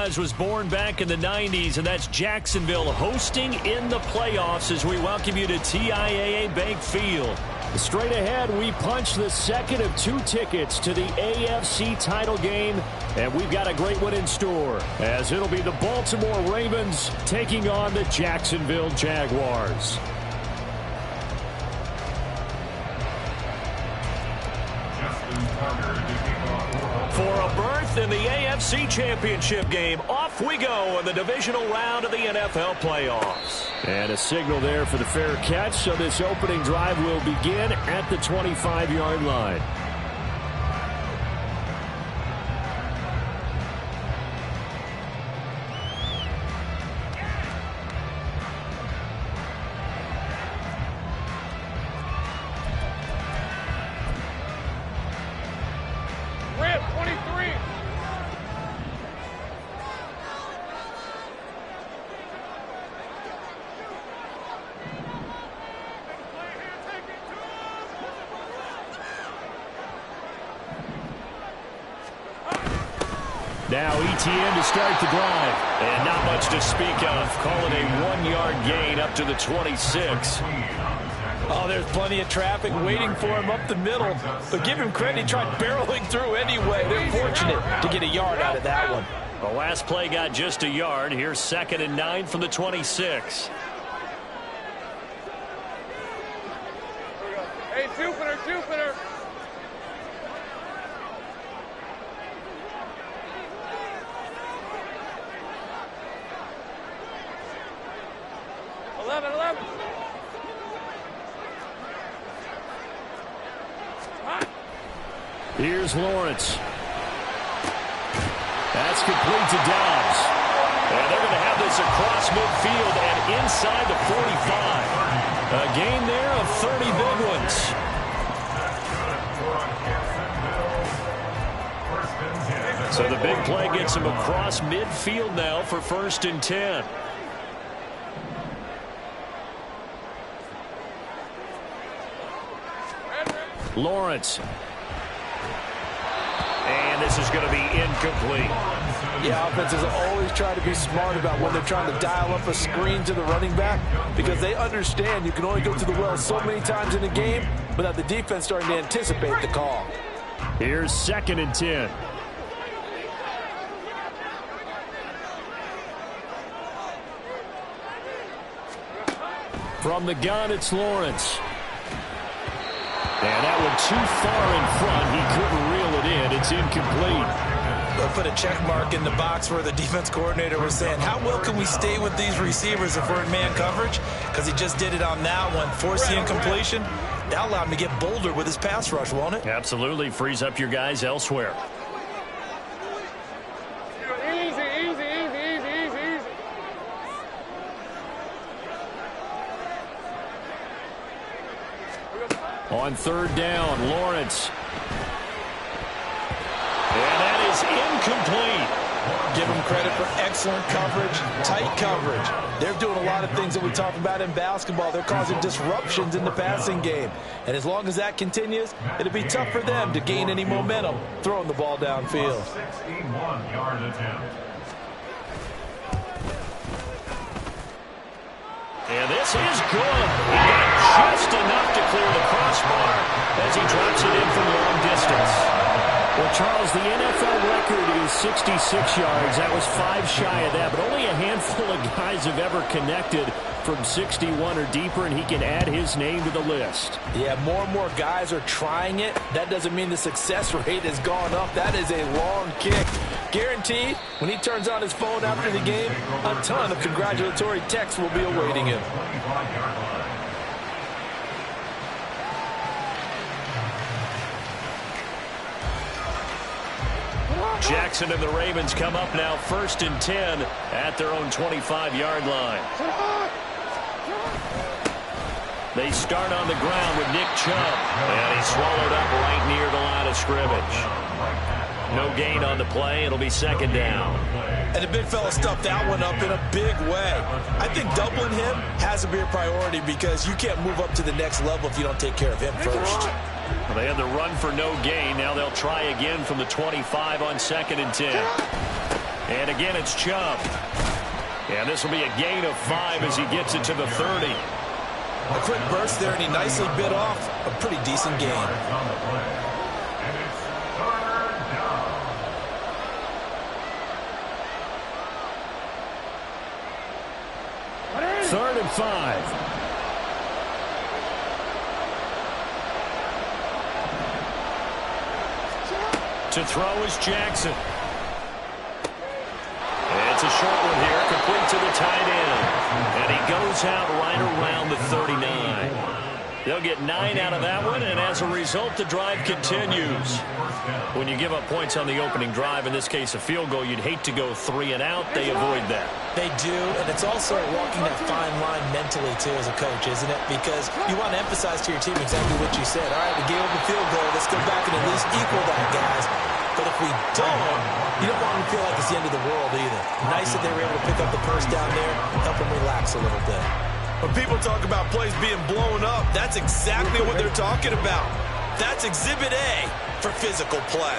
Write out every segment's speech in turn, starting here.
franchise was born back in the 90s, and that's Jacksonville hosting in the playoffs as we welcome you to TIAA Bank Field. Straight ahead, we punch the second of 2 tickets to the AFC title game, and we've got a great one in store, as it'll be the Baltimore Ravens taking on the Jacksonville Jaguars. For a berth in the AFC Championship game, off we go in the divisional round of the NFL playoffs. And a signal there for the fair catch, so this opening drive will begin at the 25-yard line. Now ETN to start the drive. And not much to speak of. Call it a 1-yard gain up to the 26. Oh, there's plenty of traffic waiting for him up the middle. But give him credit, he tried barreling through anyway. They're fortunate to get a yard out of that one. The last play got just a yard. Here's 2nd and 9 from the 26. Hey, Jupiter. Here's Lawrence. That's complete to Dobbs. And they're going to have this across midfield and inside the 45. A gain there of 30 big ones. So the big play gets him across midfield now for 1st and 10. Lawrence. And this is going to be incomplete. Yeah, offenses always try to be smart about when they're trying to dial up a screen to the running back, because they understand you can only go to the well so many times in a game without the defense starting to anticipate the call. Here's 2nd and 10. From the gun, it's Lawrence. And that one too far in front. He couldn't reel it in. It's incomplete. They'll put a check mark in the box where the defense coordinator was saying, how well can we stay with these receivers if we're in man coverage? Because he just did it on that one. Force the incompletion. That allowed him to get bolder with his pass rush, won't it? Absolutely. Frees up your guys elsewhere. Easy. On 3rd down, Lawrence. And that is incomplete. Give them credit for excellent coverage, tight coverage. They're doing a lot of things that we talk about in basketball. They're causing disruptions in the passing game. And as long as that continues, it'll be tough for them to gain any momentum throwing the ball downfield. 61-yard attempt. And this is good. He got just enough to clear the crossbar as he drops it in from long distance. Well, Charles, the NFL record is 66 yards. That was 5 shy of that, but only a handful of guys have ever connected from 61 or deeper, and he can add his name to the list. Yeah, more and more guys are trying it. That doesn't mean the success rate has gone up. That is a long kick. Guaranteed, when he turns on his phone after the game, a ton of congratulatory texts will be awaiting him. Jackson and the Ravens come up now 1st and 10 at their own 25-yard line. They start on the ground with Nick Chubb, and he's swallowed up right near the line of scrimmage. No gain on the play. It'll be 2nd down. And the big fella stuffed that one up in a big way. I think doubling him has to be a priority because you can't move up to the next level if you don't take care of him first. Well, they had the run for no gain. Now they'll try again from the 25 on 2nd and 10. And again, it's Chubb. And this will be a gain of 5 as he gets it to the 30. A quick burst there, and he nicely bit off a pretty decent gain. And it's third down. Third and 5. To throw is Jackson. It's a short one here, complete to the tight end. And he goes out right around the 39. They'll get 9 out of that one, and as a result, the drive continues. When you give up points on the opening drive, in this case a field goal, you'd hate to go 3 and out. They avoid that. They do, and it's also walking that fine line mentally, too, as a coach, isn't it? Because you want to emphasize to your team exactly what you said. All right, we gave up a field goal. Let's go back and at least equal that, guys. But if we don't, you don't want them to feel like it's the end of the world either. Nice that they were able to pick up the first down there, help them relax a little bit. When people talk about plays being blown up, that's exactly what they're talking about. That's Exhibit A for physical play.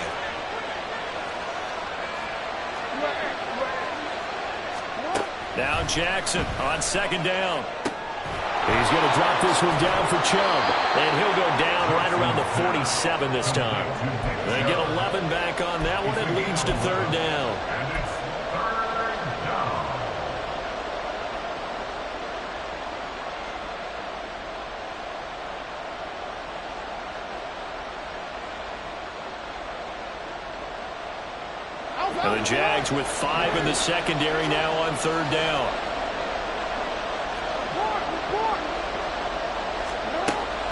Now Jackson on second down. He's going to drop this one down for Chubb. And he'll go down right around the 47 this time. They get 11 back on that one. It leads to third down. And it's third down. And the Jags with 5 in the secondary now on third down.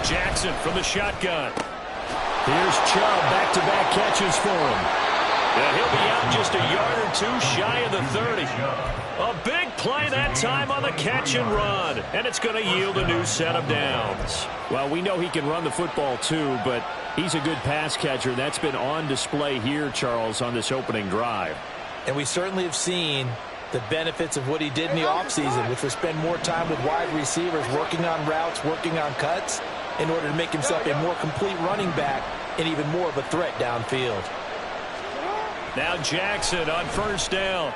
Jackson from the shotgun. Here's Chubb, back-to-back catches for him. And he'll be out just a yard or 2 shy of the 30. A big play that time on the catch and run. And it's going to yield a new set of downs. Well, we know he can run the football too, but he's a good pass catcher. That's been on display here, Charles, on this opening drive. And we certainly have seen the benefits of what he did in the offseason, which was spend more time with wide receivers, working on routes, working on cuts, in order to make himself a more complete running back and even more of a threat downfield. Now Jackson on first down.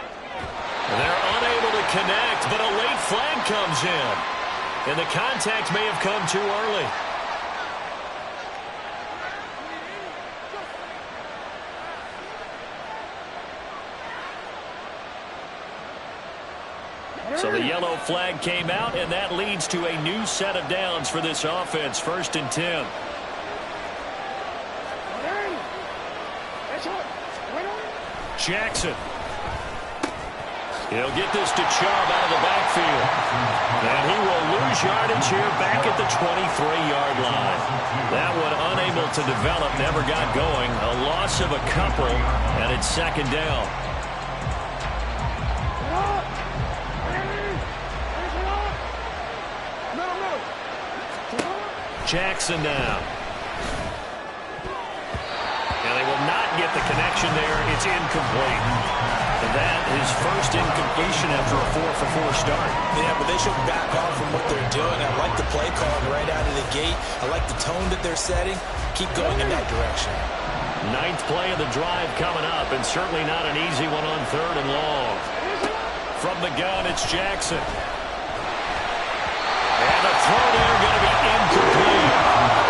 They're unable to connect, but a late flag comes in. And the contact may have come too early. So the yellow flag came out, and that leads to a new set of downs for this offense. 1st and 10. Jackson. He'll get this to Chubb out of the backfield. And he will lose yardage here back at the 23-yard line. That one unable to develop, never got going. A loss of a couple, and it's second down. Jackson now. And they will not get the connection there. It's incomplete. And that is first incompletion after a 4-for-4 start. Yeah, but they should back off from what they're doing. I like the play call right out of the gate. I like the tone that they're setting. Keep going in that direction. 9th play of the drive coming up, and certainly not an easy one on 3rd and long. From the gun, it's Jackson. And the throw there going to be incomplete.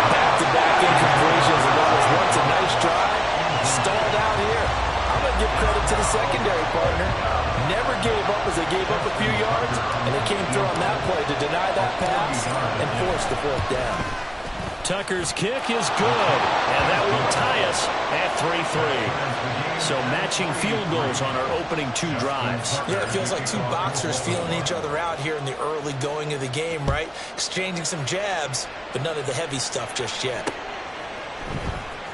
Back-to-back incompletions, and that was once a nice drive. Stalled out here. I'm going to give credit to the secondary partner. Never gave up as they gave up a few yards, and they came through on that play to deny that pass and force the 4th down. Tucker's kick is good, and that will tie us at 3-3. So matching field goals on our opening 2 drives. Yeah, it feels like 2 boxers feeling each other out here in the early going of the game, right? Exchanging some jabs, but none of the heavy stuff just yet.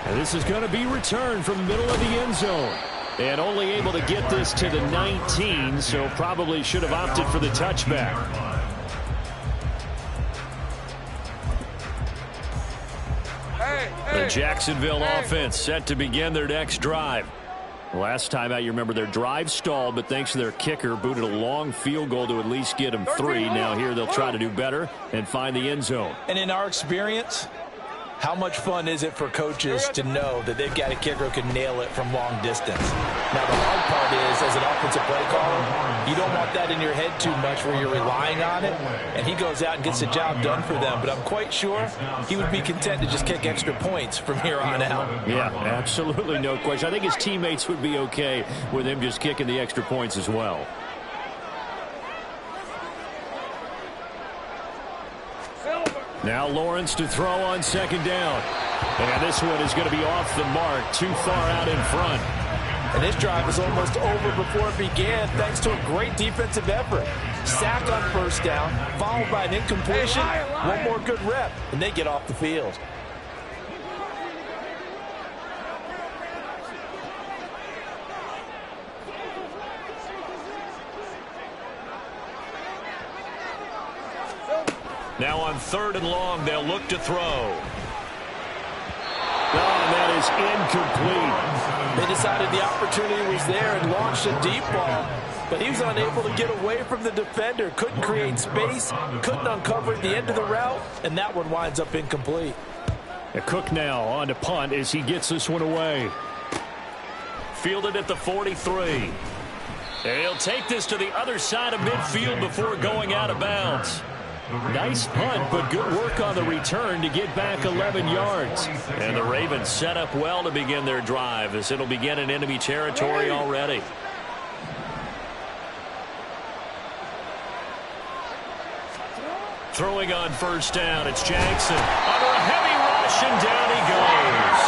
And this is going to be returned from the middle of the end zone. And only able to get this to the 19, so probably should have opted for the touchback. The Jacksonville offense set to begin their next drive. Last time out, you remember their drive stalled, but thanks to their kicker, booted a long field goal to at least get them 3. Now here they'll try to do better and find the end zone. And in our experience, how much fun is it for coaches to know that they've got a kicker who can nail it from long distance? Now, the hard part is, as an offensive play caller, you don't want that in your head too much where you're relying on it, and he goes out and gets the job done for them. But I'm quite sure he would be content to just kick extra points from here on out. Yeah, absolutely no question. I think his teammates would be okay with him just kicking the extra points as well. Now Lawrence to throw on second down. And this one is going to be off the mark, too far out in front. And this drive was almost over before it began thanks to a great defensive effort. Sack on first down, followed by an incompletion, one more good rep, and they get off the field. Now on 3rd and long, they'll look to throw. Oh, that is incomplete. They decided the opportunity was there and launched a deep ball, but he was unable to get away from the defender. Couldn't create space, couldn't uncover the end of the route, and that one winds up incomplete. Cook now on to punt as he gets this one away. Fielded at the 43. And he'll take this to the other side of midfield before going out of bounds. Nice punt, but good work on the return to get back 11 yards. And the Ravens set up well to begin their drive as it'll begin in enemy territory already. Throwing on first down, it's Jackson. Under a heavy rush, and down he goes.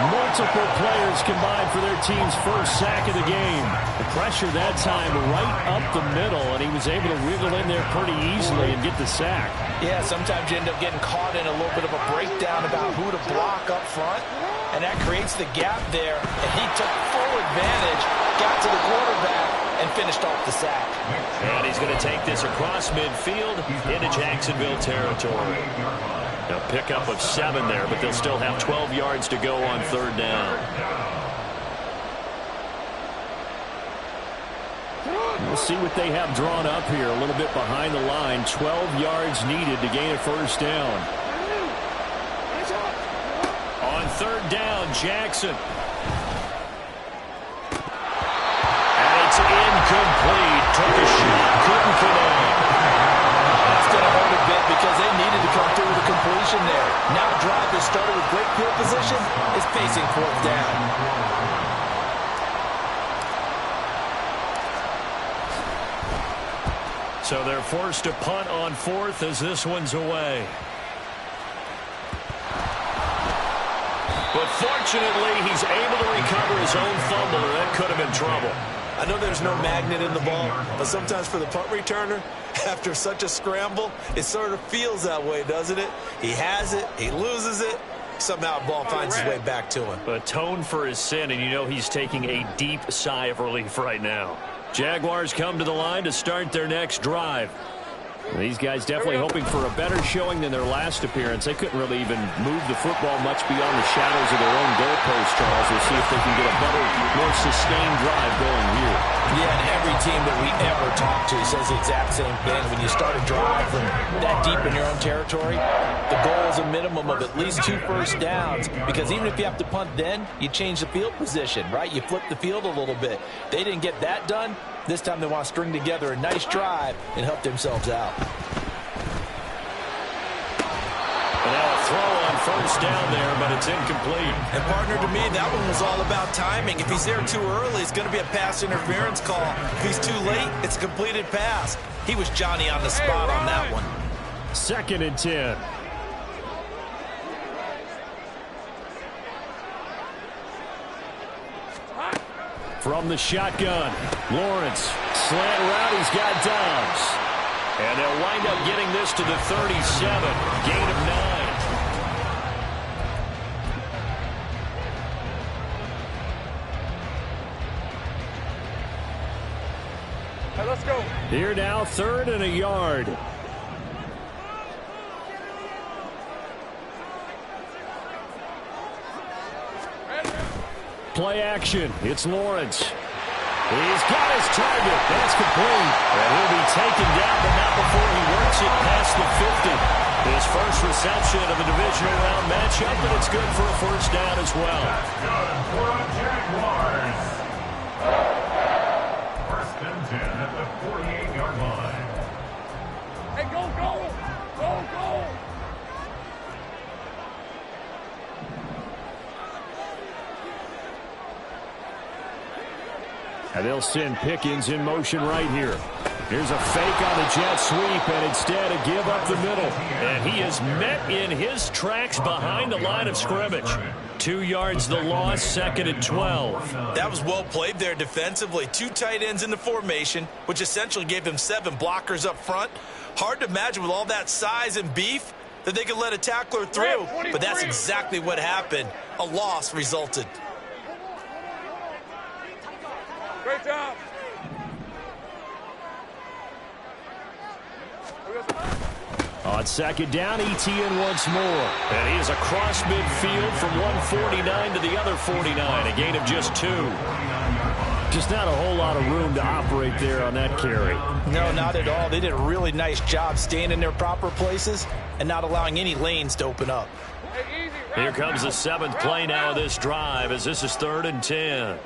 Multiple players combined for their team's first sack of the game. The pressure that time right up the middle, and he was able to wriggle in there pretty easily and get the sack. Yeah, sometimes you end up getting caught in a little bit of a breakdown about who to block up front, and that creates the gap there, and he took full advantage, got to the quarterback, and finished off the sack. And he's going to take this across midfield into Jacksonville territory. A pickup of 7 there, but they'll still have 12 yards to go on 3rd down. We'll see what they have drawn up here a little bit behind the line. 12 yards needed to gain a first down. On 3rd down, Jackson. And it's incomplete. Took a shot, couldn't connect. That's going to hurt a bit because they needed to come through with a completion there. Now a drive that started with great field position is facing 4th down. So they're forced to punt on 4th as this one's away. But fortunately, he's able to recover his own fumble, or that could have been trouble. I know there's no magnet in the ball, but sometimes for the punt returner, after such a scramble, it sort of feels that way, doesn't it? He has it, he loses it, somehow the ball finds its way back to him. Atone for his sin, and you know he's taking a deep sigh of relief right now. Jaguars come to the line to start their next drive. These guys definitely hoping for a better showing than their last appearance. They couldn't really even move the football much beyond the shadows of their own goalpost, Charles. We'll see if they can get a better, more sustained drive going here. Yeah, and every team that we ever talk to says the exact same thing. When you start a drive from that deep in your own territory, the goal is a minimum of at least 2 first downs, because even if you have to punt then, you change the field position, right? You flip the field a little bit. They didn't get that done. This time they want to string together a nice drive and help themselves out. And now a throw on first down there, but it's incomplete. And partner, to me, that one was all about timing. If he's there too early, it's going to be a pass interference call. If he's too late, it's a completed pass. He was Johnny on the spot on that one. 2nd and 10. From the shotgun, Lawrence, slant route, he's got Dobbs. And they'll wind up getting this to the 37, gain of 9. Hey, let's go. Here now, 3rd and a yard. Play action. It's Lawrence. He's got his target. That's complete. And he'll be taken down, but not before he works it past the 50. His first reception of a divisional round matchup, and it's good for a first down as well. Good for the Jaguars. 10 at the 48-yard line. Hey, go, go! Go, go! And they'll send Pickens in motion right here. Here's a fake on the jet sweep, and instead a give up the middle. And he is met in his tracks behind the line of scrimmage. 2 yards the loss, 2nd and 12. That was well played there defensively. 2 tight ends in the formation, which essentially gave them 7 blockers up front. Hard to imagine with all that size and beef that they could let a tackler through, but that's exactly what happened. A loss resulted. Great job. On 2nd down, ETN once more. And he is across midfield from 149 to the other 49, a gain of just 2. Just not a whole lot of room to operate there on that carry. No, not at all. They did a really nice job staying in their proper places and not allowing any lanes to open up. Hey, easy. Here comes the 7th play now of this drive as this is 3rd and 10.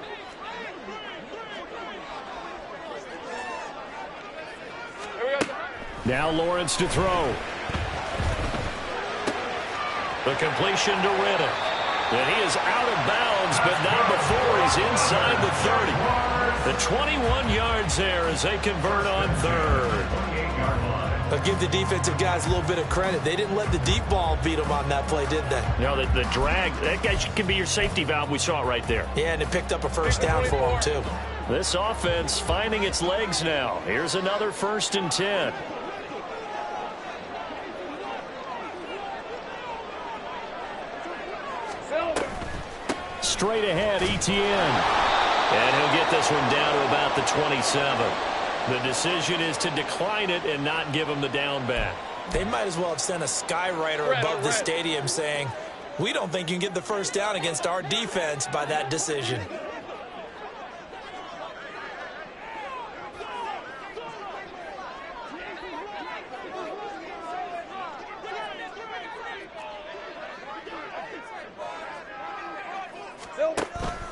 Now Lawrence to throw. The completion to Riddick. And he is out of bounds, but not before he's inside the 30. The 21 yards there as they convert on 3rd. But give the defensive guys a little bit of credit. They didn't let the deep ball beat them on that play, did they? No, the drag, that guy can be your safety valve. We saw it right there. Yeah, and it picked up a first down for them, too. This offense finding its legs now. Here's another 1st and 10. Straight ahead, ETN. And he'll get this one down to about the 27. The decision is to decline it and not give him the down back. They might as well have sent a skywriter above the stadium saying, we don't think you can get the first down against our defense by that decision.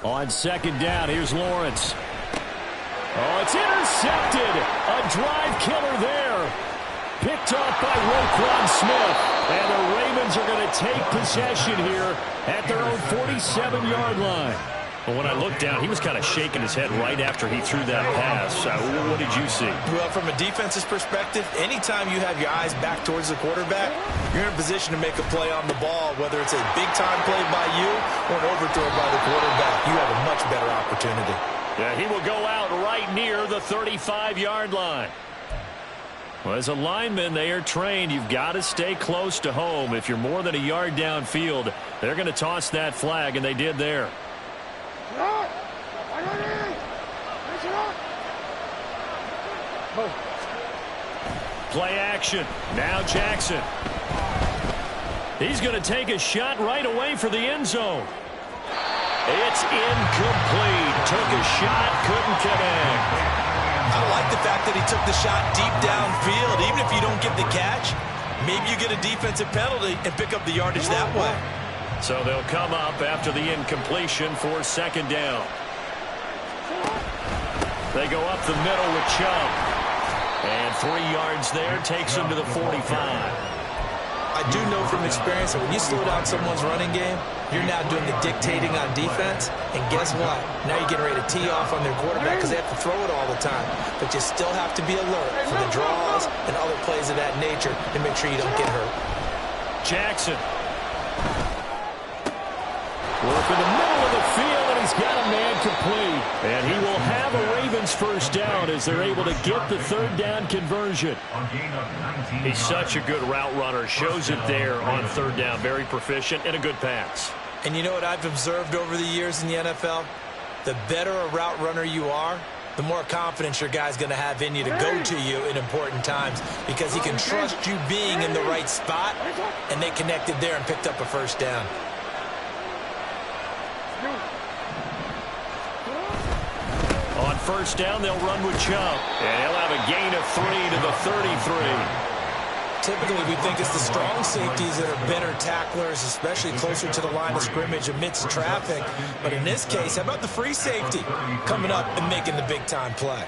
On 2nd down, here's Lawrence. Oh, it's intercepted. A drive killer there. Picked off by Roquan Smith. And the Ravens are going to take possession here at their own 47-yard line. Well, when I looked down, he was kind of shaking his head right after he threw that pass. What did you see? Well, from a defense's perspective, anytime you have your eyes back towards the quarterback, you're in a position to make a play on the ball, whether it's a big-time play by you or an overthrow by the quarterback. You have a much better opportunity. Yeah, he will go out right near the 35-yard line. Well, as a lineman, they are trained. You've got to stay close to home. If you're more than a yard downfield, they're going to toss that flag, and they did there. Play action. Now Jackson. He's going to take a shot right away for the end zone. It's incomplete. Took a shot, couldn't connect. I like the fact that he took the shot deep downfield. Even if you don't get the catch, maybe you get a defensive penalty and pick up the yardage that way. So they'll come up after the incompletion for 2nd down. They go up the middle with Chubb. And 3 yards there takes him to the 45. I do know from experience that when you slow down someone's running game, you're now doing the dictating on defense. And guess what? Now you're getting ready to tee off on their quarterback because they have to throw it all the time. But you still have to be alert for the draws and other plays of that nature to make sure you don't get hurt. Jackson. Work in the middle of the field, and he's got a man complete. And he will have a Ravens first down as they're able to get the 3rd down conversion. He's such a good route runner. Shows it there on 3rd down. Very proficient and a good pass. And you know what I've observed over the years in the NFL? The better a route runner you are, the more confidence your guy's going to have in you to go to you in important times because he can trust you being in the right spot, and they connected there and picked up a first down. On 1st down, they'll run with Chubb. And he'll have a gain of 3 to the 33. Typically, we think it's the strong safeties that are better tacklers, especially closer to the line of scrimmage amidst traffic. But in this case, how about the free safety coming up and making the big-time play?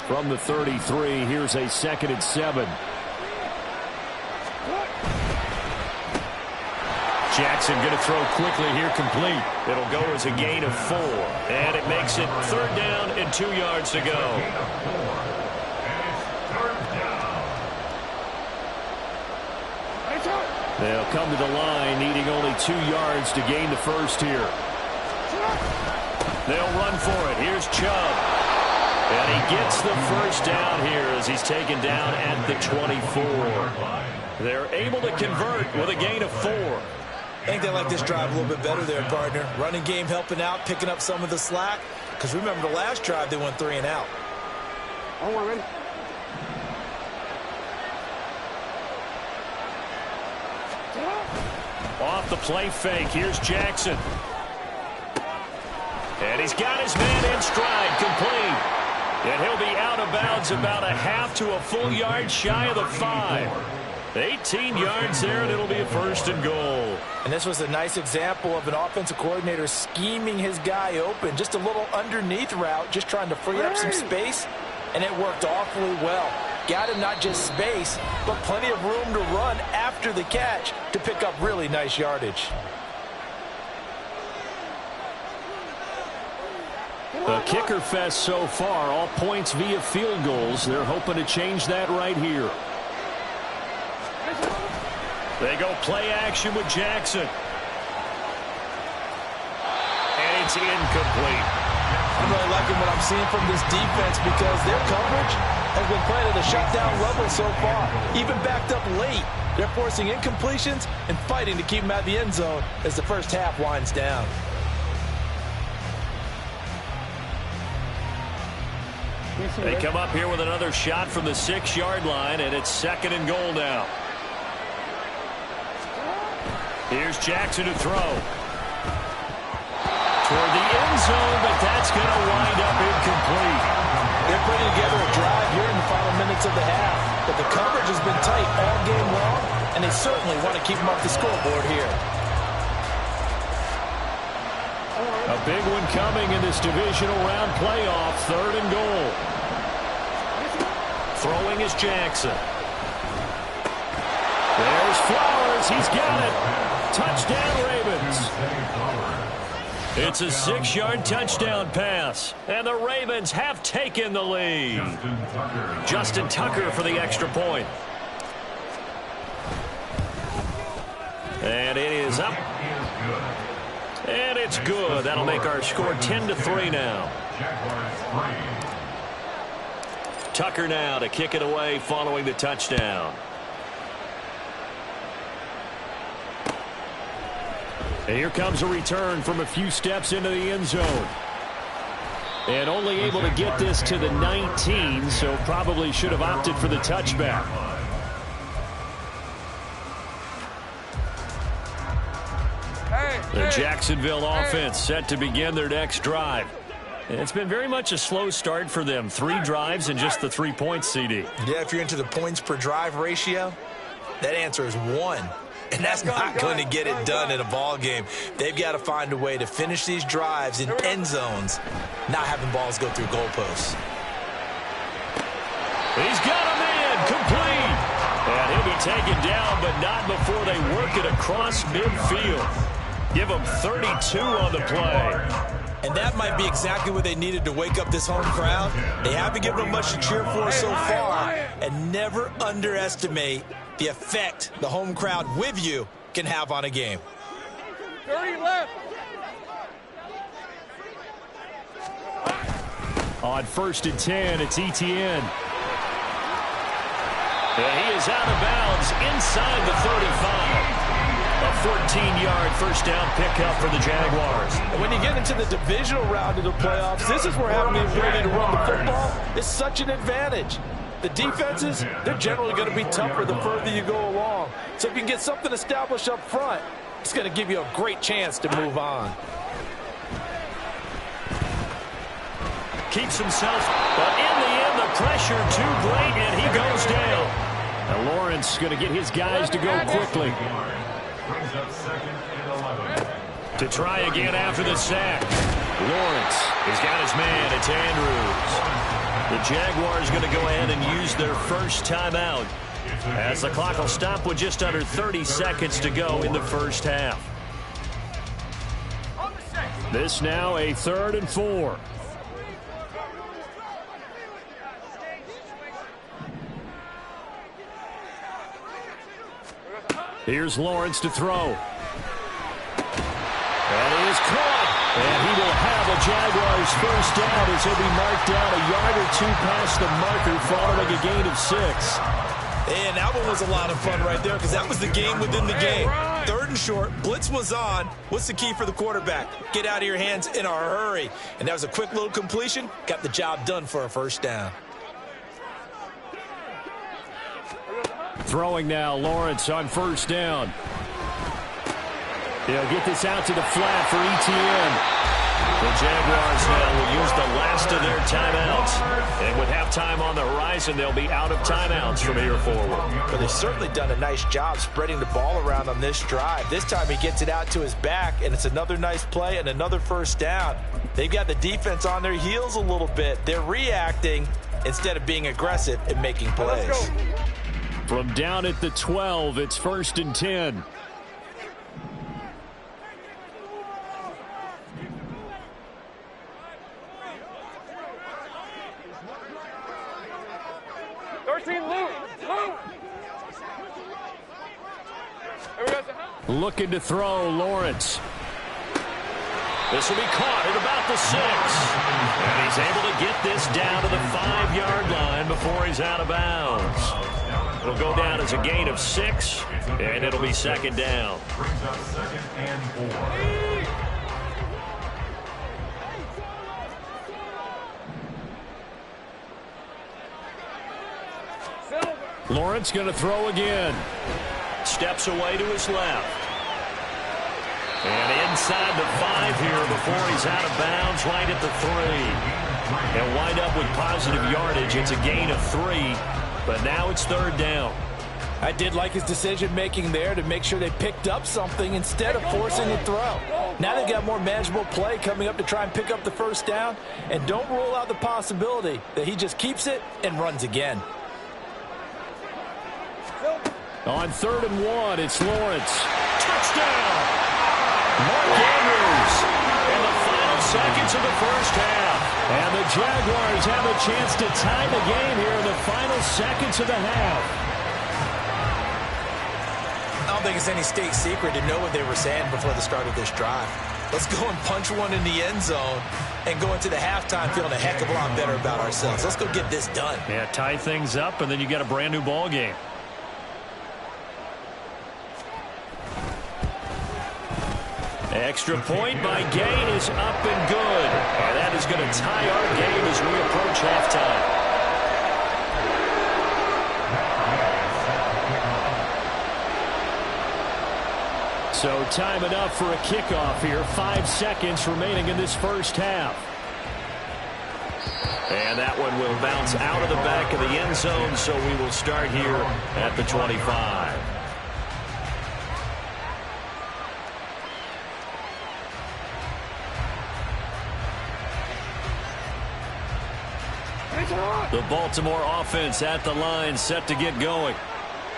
From the 33, here's a 2nd and 7. Jackson going to throw quickly here, complete. It'll go as a gain of 4. And it makes it 3rd down and 2 yards to go. They'll come to the line, needing only 2 yards to gain the first here. They'll run for it. Here's Chubb. And he gets the first down here as he's taken down at the 24. They're able to convert with a gain of 4. I think they like this drive a little bit better there, partner. Running game helping out, picking up some of the slack. Because remember the last drive, they went 3 and out. Off the play fake, here's Jackson. And he's got his man in stride, complete. And he'll be out of bounds about a half to a full yard shy of the 5. 18 yards there, and it'll be a 1st and goal. And this was a nice example of an offensive coordinator scheming his guy open. Just a little underneath route, just trying to free up some space, and it worked awfully well. Got him not just space, but plenty of room to run after the catch to pick up really nice yardage. The kicker fest so far, all points via field goals. They're hoping to change that right here. They go play action with Jackson. And it's incomplete. I'm really liking what I'm seeing from this defense because their coverage has been playing at a shutdown level so far. Even backed up late, they're forcing incompletions and fighting to keep them out of the end zone as the first half winds down. They come up here with another shot from the 6-yard line, and it's 2nd and goal now. Here's Jackson to throw. Toward the end zone, but that's going to wind up incomplete. They're putting together a drive here in the final minutes of the half, but the coverage has been tight all game long, and they certainly want to keep them off the scoreboard here. A big one coming in this divisional round playoff, 3rd and goal. Throwing is Jackson. There's Flowers. He's got it. Touchdown, Ravens. It's a 6-yard touchdown pass, and the Ravens have taken the lead. Justin Tucker for the extra point. And it is up. And it's good. That'll make our score 10-3 now. Tucker now to kick it away following the touchdown. And here comes a return from a few steps into the end zone. And only able to get this to the 19, so probably should have opted for the touchback. The Jacksonville offense set to begin their next drive. And it's been very much a slow start for them. 3 drives and just the 3 points, CD. Yeah, if you're into the points per drive ratio, that answer is 1. And that's not going to get it done in a ball game. They've got to find a way to finish these drives in end zones, not having balls go through goalposts. He's got a man, complete. And he'll be taken down, but not before they work it across midfield. Give them 32 on the play. And that might be exactly what they needed to wake up this home crowd. They haven't given them much to cheer for so far. And never underestimate the effect the home crowd with you can have on a game. 30 left. On 1st and 10, it's Etienne. And he is out of bounds inside the 35. A 14-yard first down pickup for the Jaguars. And when you get into the divisional round of the playoffs, this is where having the ability to run the football is such an advantage. The defenses, they're generally going to be tougher the further you go along. So if you can get something established up front, it's going to give you a great chance to move on. Keeps himself, but in the end, the pressure too great, and he goes down. Now Lawrence going to get his guys to go quickly. To try again after the sack. Lawrence has got his man. It's Andrews. The Jaguars going to go ahead and use their first timeout as the clock will stop with just under 30 seconds to go in the first half. This now a 3rd and 4. Here's Lawrence to throw. And he is caught. And he will have a Jaguars first down as he'll be marked down a yard or two past the marker following a gain of 6. And that one was a lot of fun right there because that was the game within the game. 3rd and short. Blitz was on. What's the key for the quarterback? Get out of your hands in a hurry. And that was a quick little completion. Got the job done for a first down. Throwing now, Lawrence on first down. They'll get this out to the flat for ETN. The Jaguars now will use the last of their timeouts. And with halftime on the horizon, they'll be out of timeouts from here forward. But they've certainly done a nice job spreading the ball around on this drive. This time he gets it out to his back, and it's another nice play and another first down. They've got the defense on their heels a little bit. They're reacting instead of being aggressive and making plays. From down at the 12, it's 1st and 10. Looking to throw, Lawrence. This will be caught at about the 6. And he's able to get this down to the 5-yard line before he's out of bounds. It'll go down as a gain of 6, and it'll be 2nd down. Brings up 2nd and 4. Lawrence going to throw again. Steps away to his left. And inside the 5 here before he's out of bounds right at the 3. He'll wind up with positive yardage. It's a gain of 3, but now it's 3rd down. I did like his decision-making there to make sure they picked up something instead of forcing a throw. Now they've got more manageable play coming up to try and pick up the first down, and don't rule out the possibility that he just keeps it and runs again. On 3rd and 1, it's Lawrence. Touchdown! Mark Andrews in the final seconds of the first half. And the Jaguars have a chance to tie the game here in the final seconds of the half. I don't think it's any state secret to know what they were saying before the start of this drive. Let's go and punch one in the end zone and go into the halftime feeling a heck of a lot better about ourselves. Let's go get this done. Yeah, tie things up, and then you get a brand new ball game. Extra point by Gay is up and good. And that is going to tie our game as we approach halftime. So time enough for a kickoff here. 5 seconds remaining in this first half. And that one will bounce out of the back of the end zone, so we will start here at the 25. The Baltimore offense at the line, set to get going.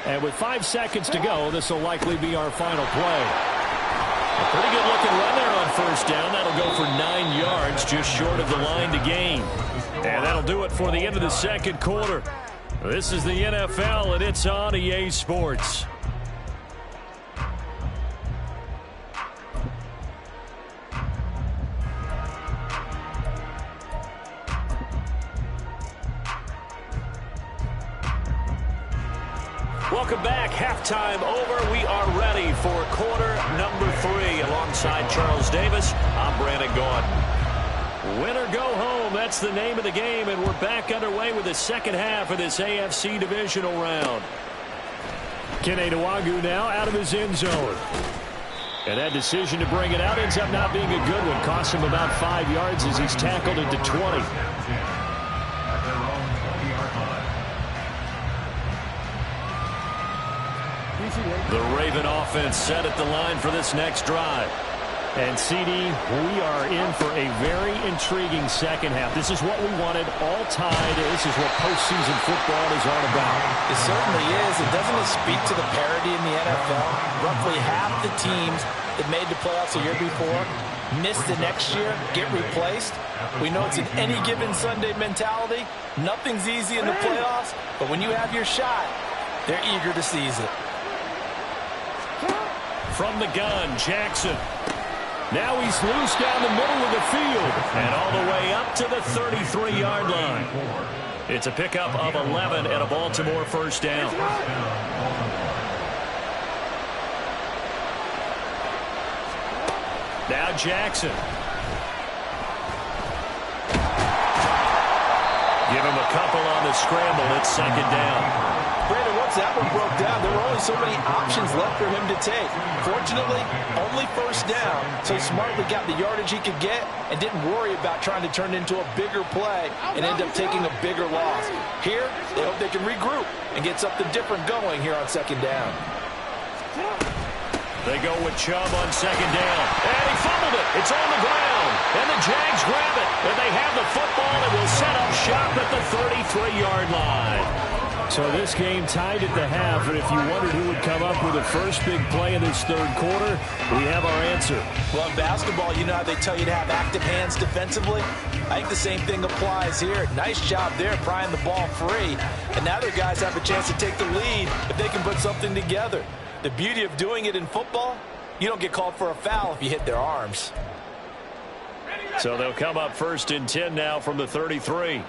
And with 5 seconds to go, this will likely be our final play. A pretty good looking run there on first down. That'll go for 9 yards, just short of the line to gain. And that'll do it for the end of the second quarter. This is the NFL, and it's on EA Sports. Welcome back. Halftime over. We are ready for quarter number 3. Alongside Charles Davis, I'm Brandon Gordon. Win or go home, that's the name of the game, and we're back underway with the second half of this AFC divisional round. Kene Nwangwu now out of his end zone. And that decision to bring it out ends up not being a good one. Costs him about 5 yards as he's tackled into 20. The Raven offense set at the line for this next drive. And, CD, we are in for a very intriguing second half. This is what we wanted, all tied. This is what postseason football is all about. It certainly is. And doesn't it speak to the parity in the NFL? Roughly half the teams that made the playoffs the year before miss the next year, get replaced. We know it's an any given Sunday mentality. Nothing's easy in the playoffs, but when you have your shot, they're eager to seize it. From the gun, Jackson. Now he's loose down the middle of the field and all the way up to the 33-yard line. It's a pickup of 11 and a Baltimore first down. Now Jackson. Give him a couple on the scramble. It's second down. Brandon, once that one broke down, there were only so many options left for him to take. Fortunately, only first down, so he smartly got the yardage he could get and didn't worry about trying to turn it into a bigger play and end up taking a bigger loss. Here, they hope they can regroup and get something different going here on second down. They go with Chubb on second down. And he fumbled it. It's on the ground. And the Jags grab it. And they have the football and will set up shop at the 33-yard line. So this game tied at the half, and if you wondered who would come up with the first big play in this third quarter, we have our answer. Well, in basketball, you know how they tell you to have active hands defensively? I think the same thing applies here. Nice job there prying the ball free. And now their guys have a chance to take the lead if they can put something together. The beauty of doing it in football, you don't get called for a foul if you hit their arms. So they'll come up first and 10 now from the 33.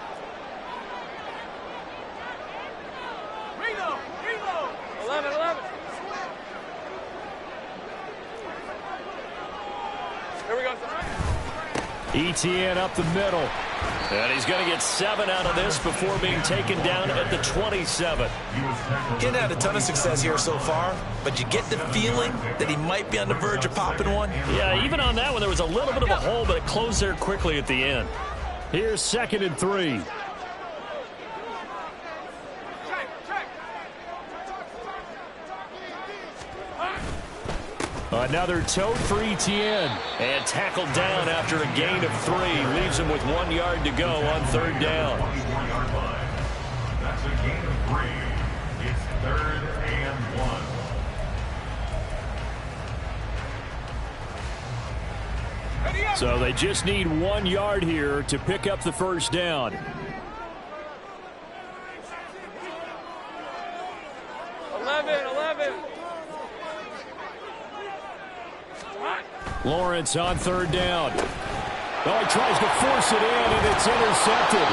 11. Here we go. ETN up the middle. And he's going to get 7 out of this before being taken down at the 27. He's had a ton of success here so far, but you get the feeling that he might be on the verge of popping one. Yeah, even on that one, there was a little bit of a hole, but it closed there quickly at the end. Here's second and 3. Another tote for ETN. And tackled down after a gain of 3. Leaves him with 1 yard to go on third down. That's a gain of 3. It's 3rd and 1. So they just need 1 yard here to pick up the first down. 11. Lawrence on third down. Oh, he tries to force it in, and it's intercepted.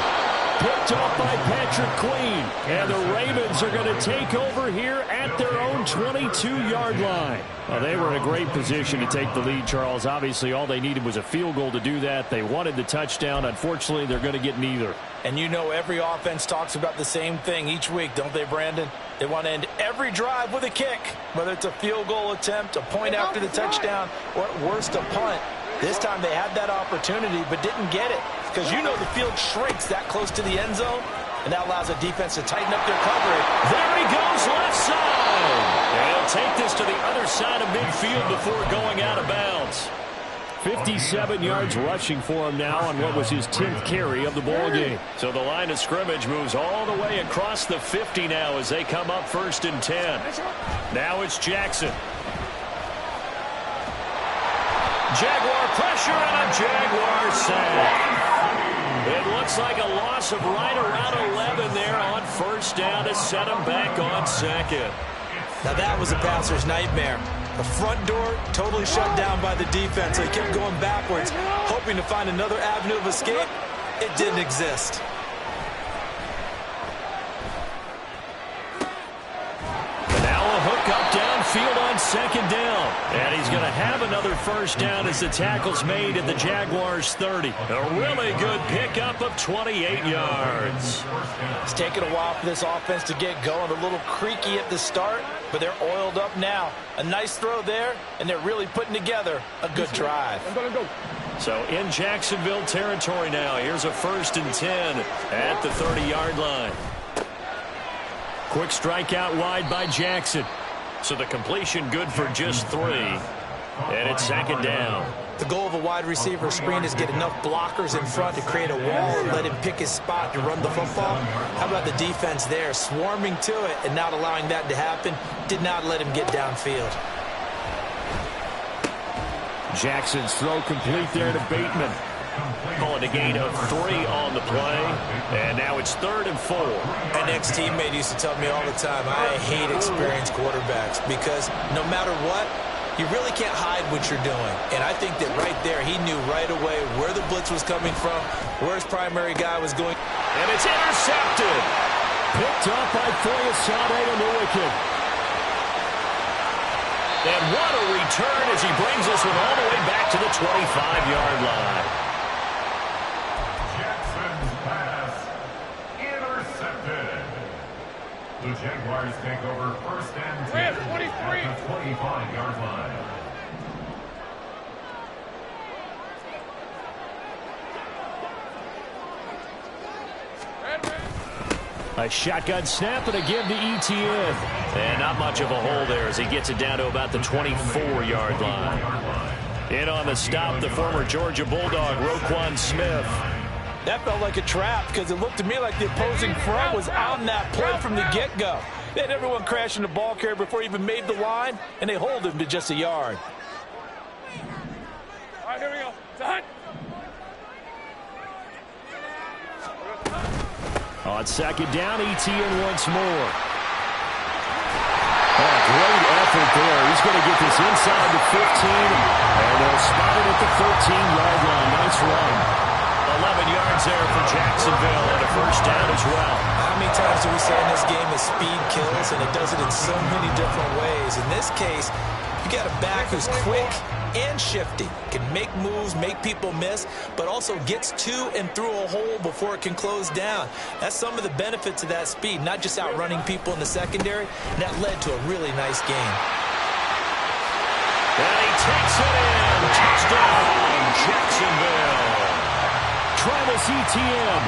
Picked off by Patrick Queen. And the Ravens are going to take over here at their own 22-yard line. Well, they were in a great position to take the lead, Charles. Obviously, all they needed was a field goal to do that. They wanted the touchdown. Unfortunately, they're going to get neither. And you know every offense talks about the same thing each week, don't they, Brandon? They want to end every drive with a kick, whether it's a field goal attempt, a point after the touchdown, or at worst a punt. This time they had that opportunity but didn't get it because you know the field shrinks that close to the end zone, and that allows a defense to tighten up their coverage. There he goes, left side. And he'll take this to the other side of midfield before going out of bounds. 57 yards rushing for him now on what was his 10th carry of the ball game. So the line of scrimmage moves all the way across the 50 now as they come up first and 10. Now it's Jackson. Jaguar pressure and a Jaguar sack. It looks like a loss of right around 11 there on first down to set him back on second. Now that was a passer's nightmare. The front door totally shut down by the defense, so he kept going backwards, hoping to find another avenue of escape. It didn't exist. And now a hook up downfield on second down. And he's going to have another first down as the tackle's made at the Jaguars' 30. A really good pickup of 28 yards. It's taken a while for this offense to get going. A little creaky at the start, but they're oiled up now. A nice throw there, and they're really putting together a good drive. So in Jacksonville territory now. Here's a first and 10 at the 30-yard line. Quick strike out wide by Jackson. So the completion good for just 3. And it's second down. The goal of a wide receiver screen is get enough blockers in front to create a wall and let him pick his spot to run the football. How about the defense there, swarming to it and not allowing that to happen? Did not let him get downfield. Jackson's throw complete there to Bateman. Calling a gain of 3 on the play. And now it's 3rd and 4. An ex-teammate used to tell me all the time, I hate experienced quarterbacks because no matter what, you really can't hide what you're doing. And I think that right there, he knew right away where the blitz was coming from, where his primary guy was going. And it's intercepted. Picked up by Foyesade on the wicket. And what a return as he brings this one all the way back to the 25-yard line. Jackson's pass intercepted. The Jaguars take over 1st and 10 at the 25-yard line. A shotgun snap and a give to Etienne. And not much of a hole there as he gets it down to about the 24-yard line. In on the stop, the former Georgia Bulldog, Roquan Smith. That felt like a trap because it looked to me like the opposing front was on that play from the get-go. They had everyone crashing the ball carrier before he even made the line, and they hold him to just a yard. All right, here we go. Time. On second down, Etienne once more. Oh, great effort there. He's going to get this inside the 15, and they'll spot it at the 13-yard line. Nice run. 11 yards there for Jacksonville and a first down as well. How many times do we say in this game that speed kills, and it does it in so many different ways? In this case, you got a back who's quick and shifty, can make moves, make people miss, but also gets to and through a hole before it can close down. That's some of the benefits of that speed, not just outrunning people in the secondary. And that led to a really nice game. And he takes it in. Touchdown, Jacksonville. Travis Etienne,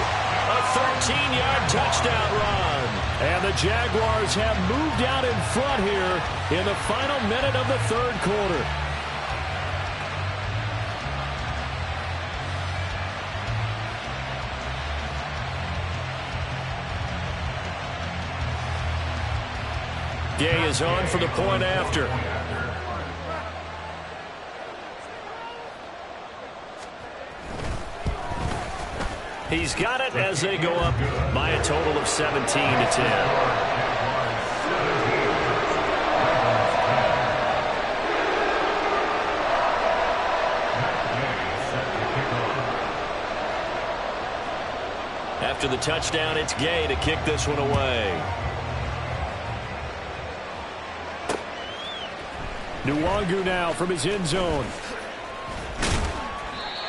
a 13-yard touchdown run. And the Jaguars have moved out in front here in the final minute of the 3rd quarter. Gay is on for the point after. He's got it as they go up by a total of 17-10. After the touchdown, it's Gay to kick this one away. Nwangu now from his end zone.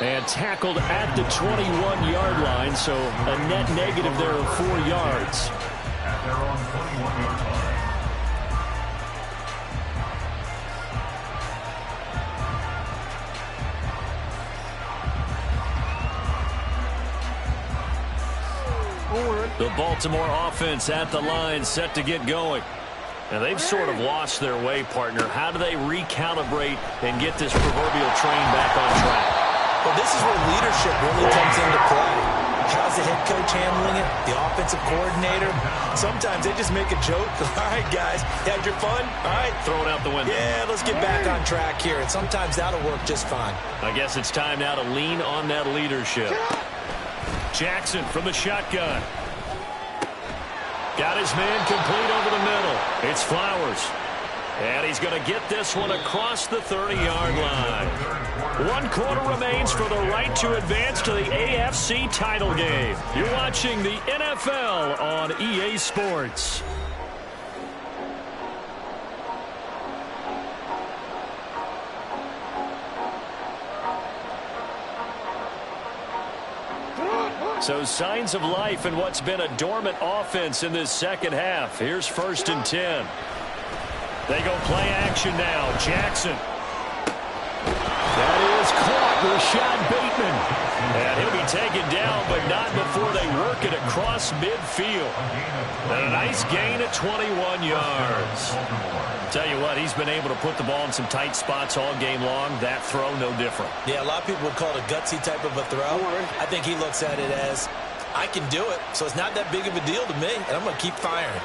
And tackled at the 21-yard line, so a net negative there of 4 yards. At their own 21-yard line. The Baltimore offense at the line, set to get going. And they've sort of lost their way, partner. How do they recalibrate and get this proverbial train back on track? Well, this is where leadership really comes into play. How's the head coach handling it? The offensive coordinator? Sometimes they just make a joke. All right, guys, you had your fun? All right. Throw it out the window. Yeah, let's get back on track here. And sometimes that'll work just fine. I guess it's time now to lean on that leadership. Jackson from the shotgun. Got his man complete over the middle. It's Flowers. And he's going to get this one across the 30-yard line. 1 quarter remains for the right to advance to the AFC title game. You're watching the NFL on EA Sports. So signs of life in what's been a dormant offense in this second half. Here's 1st and 10. They go play action now. Jackson. That is caught. Rashad Bateman. And he'll be taken down, but not before they work it across midfield. And a nice gain at 21 yards. Tell you what, he's been able to put the ball in some tight spots all game long. That throw, no different. Yeah, a lot of people would call it a gutsy type of a throw. I think he looks at it as, I can do it, so it's not that big of a deal to me, and I'm going to keep firing.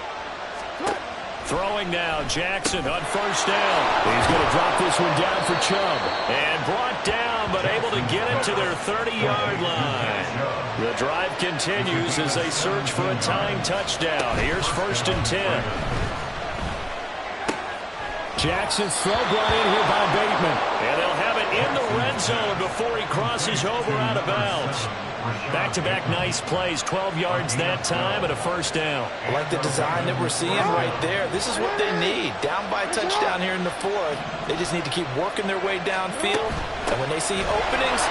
Throwing now, Jackson on first down. He's going to drop this one down for Chubb. And brought down, but able to get it to their 30-yard line. The drive continues as they search for a tying touchdown. Here's 1st and 10. Jackson's throw brought in here by Bateman. And they'll have it in the red zone before he crosses over out of bounds. Back-to-back nice plays, 12 yards that time and a 1st down. I like the design that we're seeing right there. This is what they need. Down by a touchdown here in the 4th. They just need to keep working their way downfield. And when they see openings,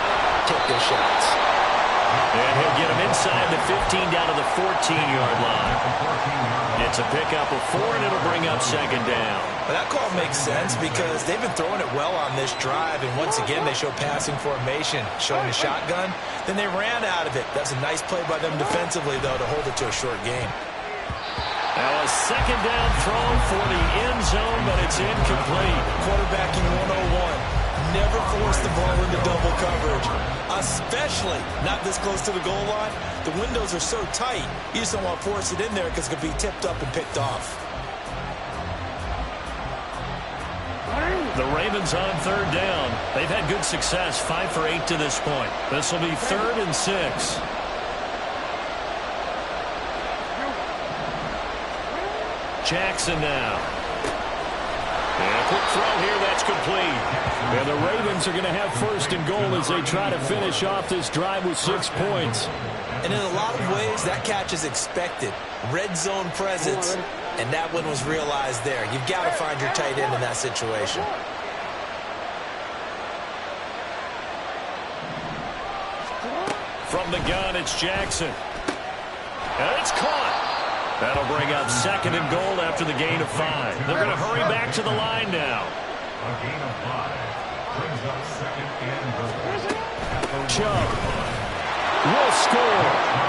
take their shots. And he'll get them inside the 15 down to the 14-yard line. It's a pickup of 4, and it'll bring up 2nd down. Well, that call makes sense because they've been throwing it well on this drive, and once again they show passing formation, showing the shotgun. Then they ran out of it. That's a nice play by them defensively, though, to hold it to a short game. Now a 2nd down throw for the end zone, but it's incomplete. Quarterbacking 101. Never force the ball into double coverage, especially not this close to the goal line. The windows are so tight, you just don't want to force it in there because it could be tipped up and picked off. The Ravens on 3rd down. They've had good success, 5 for 8 to this point. This will be 3rd and 6. Jackson now. And a quick throw here, that's complete. And the Ravens are going to have 1st and goal as they try to finish off this drive with 6 points. And in a lot of ways, that catch is expected. Red zone presence, and that one was realized there. You've got to find your tight end in that situation. From the gun, it's Jackson. And it's caught. That'll bring up 2nd and goal after the gain of 5. They're going to hurry back to the line now. A gain of 5 brings up 2nd and goal. Chubb will score.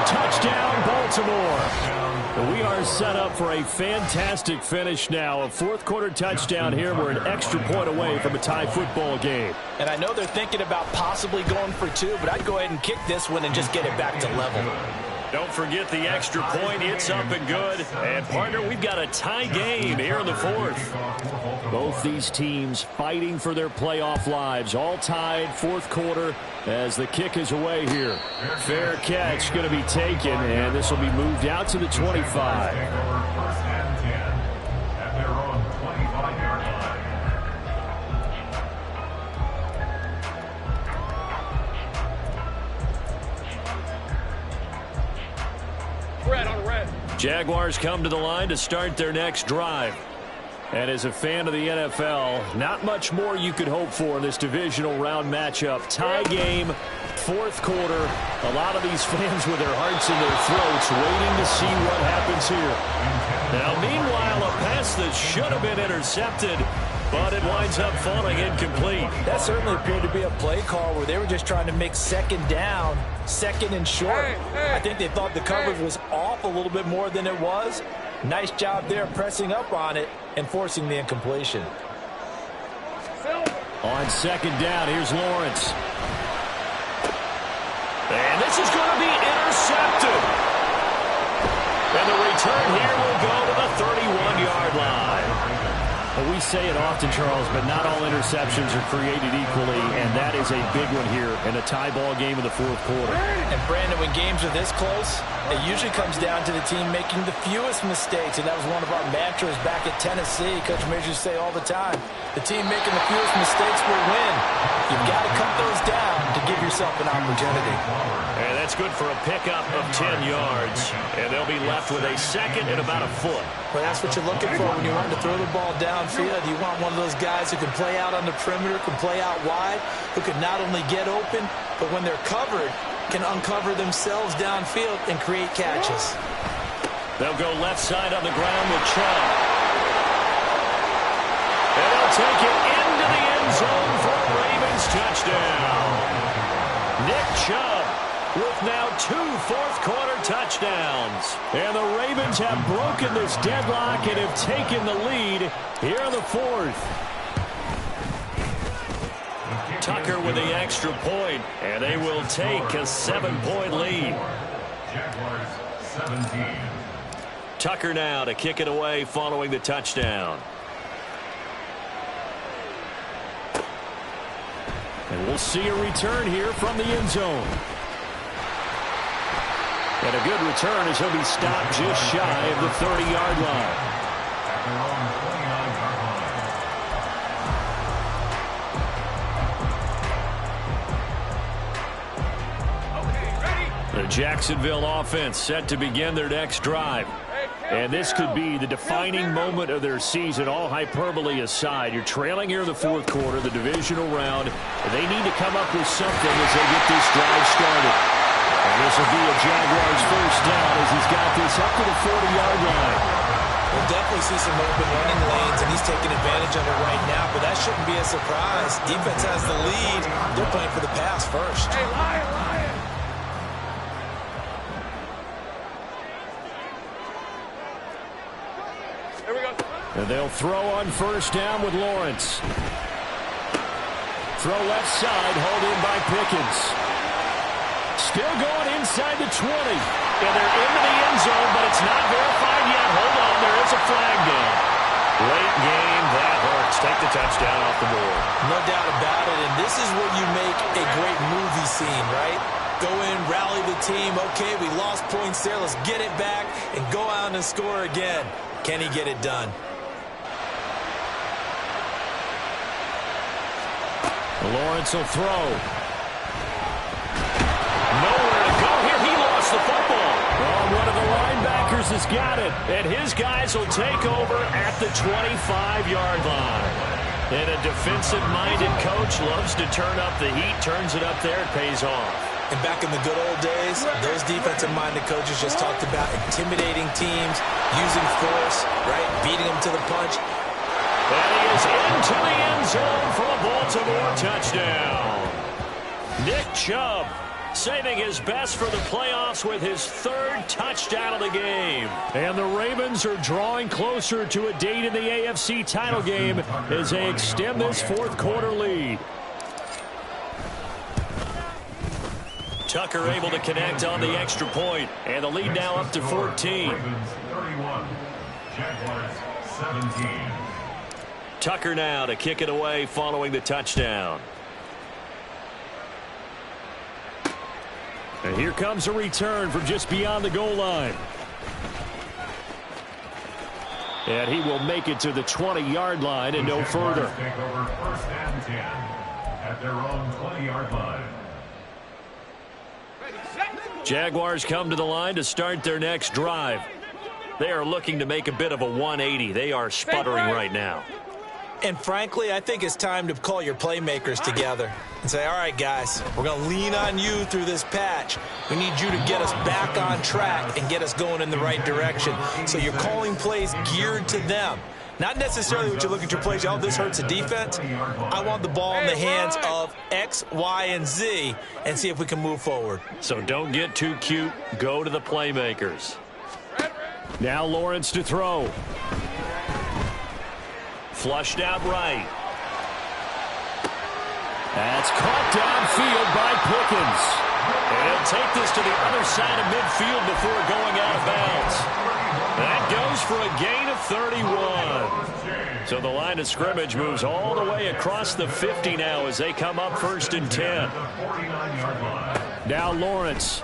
Touchdown, Baltimore. We are set up for a fantastic finish now. A 4th quarter touchdown here. We're an extra point away from a tie football game. And I know they're thinking about possibly going for 2, but I'd go ahead and kick this one and just get it back to level. Don't forget the extra point. It's up and good. And, partner, we've got a tie game here in the 4th. Both these teams fighting for their playoff lives. All tied, 4th quarter as the kick is away here. Fair catch going to be taken, and this will be moved out to the 25. 1st and 10 at their own 25-yard line. Red on red. Jaguars come to the line to start their next drive. And as a fan of the NFL, not much more you could hope for in this divisional round matchup. Tie game, 4th quarter. A lot of these fans with their hearts in their throats waiting to see what happens here. Now, meanwhile, a pass that should have been intercepted, but it winds up falling incomplete. That certainly appeared to be a play call where they were just trying to make 2nd down, 2nd and short. I think they thought the coverage was off a little bit more than it was. Nice job there pressing up on it and forcing the incompletion. On 2nd down, here's Lawrence. And this is going to be intercepted. And the return here will go to the 31-yard line. Well, we say it often, Charles, but not all interceptions are created equally, and that is a big one here in a tie ball game in the 4th quarter. And, Brandon, when games are this close, it usually comes down to the team making the fewest mistakes, and that was one of our mantras back at Tennessee. Coach Mears used to say all the time, the team making the fewest mistakes will win. You've got to cut those down to give yourself an opportunity. And that's good for a pickup of 10 yards, and they'll be left with a 2nd and about a foot. Well, that's what you're looking for when you want to throw the ball downfield. You want one of those guys who can play out on the perimeter, can play out wide, who can not only get open, but when they're covered, can uncover themselves downfield and create catches. They'll go left side on the ground with Chubb. And they'll take it into the end zone for a Ravens touchdown. Nick Chubb with now 2 fourth-quarter touchdowns. And the Ravens have broken this deadlock and have taken the lead here in the fourth. Tucker with the extra point, and they will take a 7-point lead. Jaguars 17. Tucker now to kick it away following the touchdown. And we'll see a return here from the end zone. And a good return as he'll be stopped just shy of the 30-yard line. At their own 29-yard line. The Jacksonville offense set to begin their next drive. And this could be the defining moment of their season, all hyperbole aside. You're trailing here in the fourth quarter, the divisional round. They need to come up with something as they get this drive started. And this will be a Jaguars first down as he's got this up to the 40-yard line. We'll definitely see some open running lanes, and he's taking advantage of it right now, but that shouldn't be a surprise. Defense has the lead. They're playing for the pass first. Hey, Lion! Here we go. And they'll throw on first down with Lawrence. Throw left side, hauled in by Pickens. Still going inside the 20. And they're into the end zone, but it's not verified yet. Hold on, there is a flag down. Late game, that hurts. Take the touchdown off the board. No doubt about it, and this is where you make a great movie scene, right? Go in, rally the team. Okay, we lost points there. Let's get it back and go out and score again. Can he get it done? Lawrence will throw. Nowhere to go here. He lost the football. Well, one of the linebackers has got it. And his guys will take over at the 25-yard line. And a defensive-minded coach loves to turn up the heat, turns it up there, it pays off. And back in the good old days, those defensive-minded coaches just talked about intimidating teams, using force, right, beating them to the punch. And he is into the end zone for a Baltimore touchdown. Nick Chubb saving his best for the playoffs with his 3rd touchdown of the game. And the Ravens are drawing closer to a date in the AFC title game as they extend this fourth-quarter lead. Tucker able to connect on the extra point, and the lead now up to 14. Ravens 31. Jaguars 17. Tucker now to kick it away following the touchdown. And here comes a return from just beyond the goal line. And he will make it to the 20-yard line and no further. Take over first and 10 at their own 20-yard line. Jaguars come to the line to start their next drive. They are looking to make a bit of a 180. They are sputtering right now. And frankly, I think it's time to call your playmakers together and say, all right, guys, we're going to lean on you through this patch. We need you to get us back on track and get us going in the right direction. So you're calling plays geared to them. Not necessarily what you look at your plays, oh, this hurts the defense. I want the ball in the hands of X, Y, and Z and see if we can move forward. So don't get too cute. Go to the playmakers. Now Lawrence to throw. Flushed out right. That's caught downfield by Pickens. And he'll take this to the other side of midfield before going out of bounds. That goes for a gain of 31. So the line of scrimmage moves all the way across the 50 now as they come up first and 10. Now Lawrence.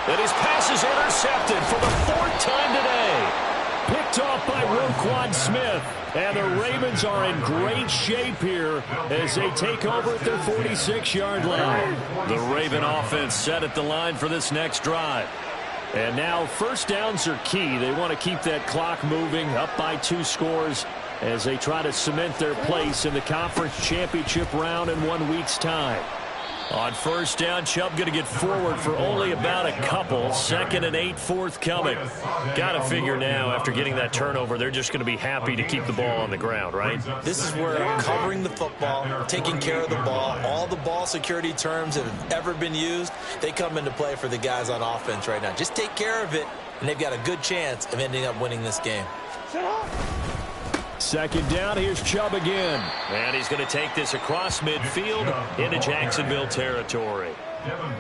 And his pass is intercepted for the 4th time today. Picked off by Roquan Smith. And the Ravens are in great shape here as they take over at their 46-yard line. The Raven offense set at the line for this next drive. And now first downs are key. They want to keep that clock moving up by 2 scores as they try to cement their place in the conference championship round in 1 week's time. On first down, Chubb going to get forward for only about a couple. 2nd and 8 forthcoming. Got to figure now, after getting that turnover, they're just going to be happy to keep the ball on the ground, right? This is where covering the football, taking care of the ball, all the ball security terms that have ever been used, they come into play for the guys on offense right now. Just take care of it, and they've got a good chance of ending up winning this game. 2nd down, here's Chubb again. And he's going to take this across midfield into Jacksonville territory.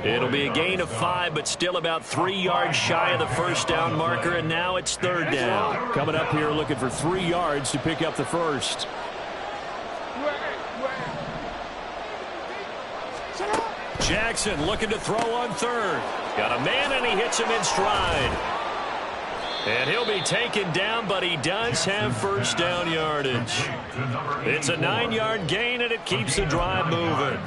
It'll be a gain of 5, but still about 3 yards shy of the first down marker, and now it's 3rd down. Coming up here looking for 3 yards to pick up the first. Jackson looking to throw on 3rd. Got a man, and he hits him in stride. And he'll be taken down, but he does have first down yardage. It's a 9-yard gain, and it keeps the drive moving.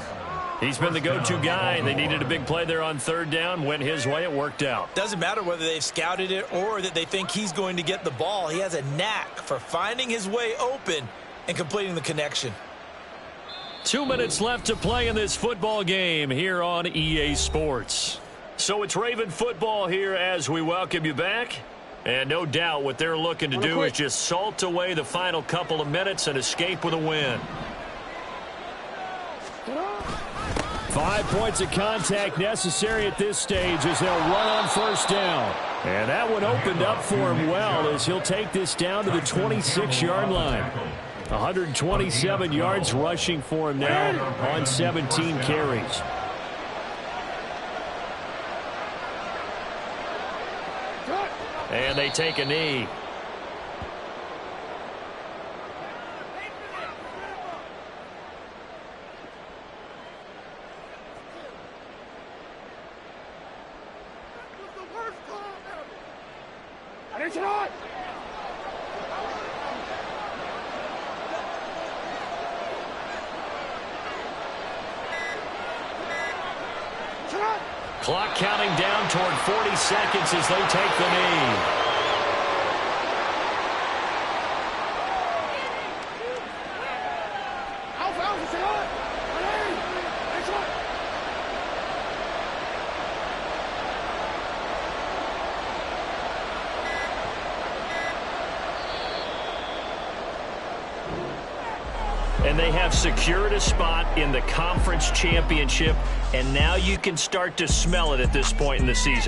He's been the go-to guy. They needed a big play there on 3rd down. Went his way. It worked out. Doesn't matter whether they've scouted it or that they think he's going to get the ball. He has a knack for finding his way open and completing the connection. 2 minutes left to play in this football game here on EA Sports. So it's Raven football here as we welcome you back. And no doubt what they're looking to do is just salt away the final couple of minutes and escape with a win. 5 points of contact necessary at this stage as they'll run on first down. And that one opened up for him well as he'll take this down to the 26-yard line. 127 yards rushing for him now on 17 carries. And they take a knee. Clock counting down toward 40 seconds as they take the knee. And they have secured a spot in the conference championship, and now you can start to smell it at this point in the season.